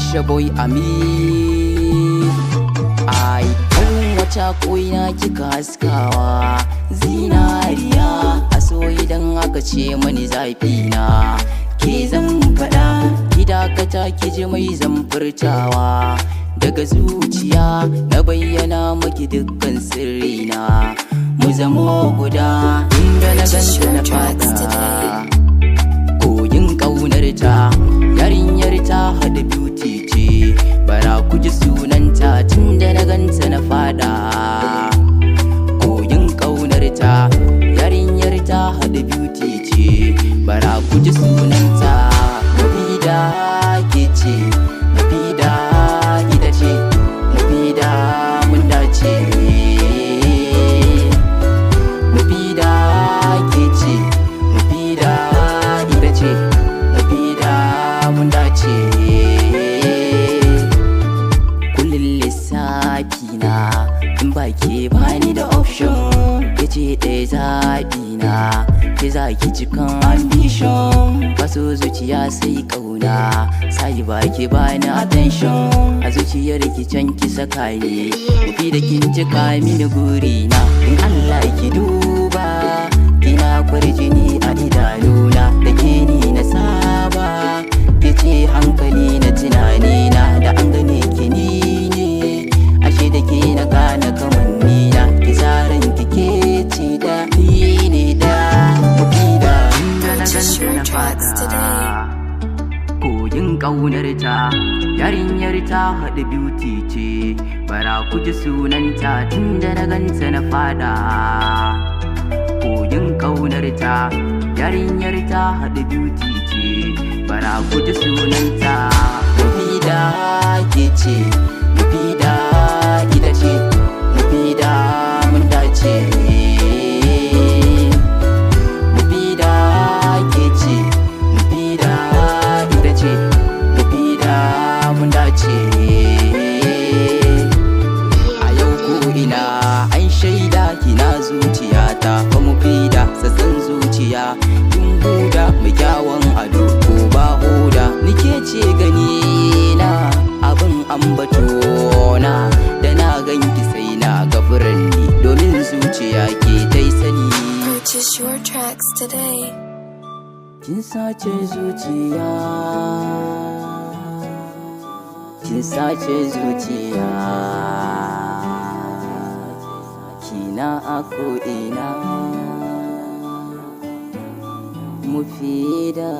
It's your boy Amir. Ai, kan wata koina kika haskawa zinariya, a so idan aka ce mani zafi na ke zan faɗa, ki dakata ki ji mai zan furtawa. Daga zuciya na bayyana maki dukkan sirrina, mu zamo guda inda na ganta na fada. Koyin ƙaunarta yarinyar ta hada beauty ce, bara ku ji sunanta tunda na ganta na fada. Koyin ƙaunarta yarinyar ta hada beauty ce, bara ku ji sunanta. Nafida ke ce, Nafida ita ce, Nafida mun dace. Nafida ke ce, Nafida ita ce, Nafida mun dace. Kullum lissafi na in ba ke bani da option, ke ce ɗaya zaɓi na, ke za ki cikin ambition. Kaso zuciya sai ƙauna, sai ba ke bani attention. A zuciyar ki can ki saka ni, mafi da kin cika mini guri na. In Allah ki duba, kina kwarjini a idanuna, da ke ni na saba, ke ce hankali na tunani na. Da an gane ki ni ne, ashe da ke na gane kamanni na. Ki tsarin ki ke ce da ni ne da Nafida. Inda na ganta na fada, koyin ƙaunarta yarinyar ta haɗa beauty ce, bara ku ji sunanta tunda na ganta na fada. Koyin ƙaunarta yarinyar ta haɗa beauty ce, bara ku ji sunanta. Nafida ke ce, Nafida ita ce, Nafida mun dace. Nafida ke ce, Nafida ita ce, Nafida mun dace. A yau ko ina an shaida kina zuciyata, ba mu fida sassan zuciya. Kin huda mai kyawun ado ko ba hoda, nike ce gani na abin ambato na. Da na ganki sai na ga furanni, domin zuciya ke dai sani. Purchase your tracks today. Kin sace zuciya, kin sace zuciya, kina a ko'ina. Mufida.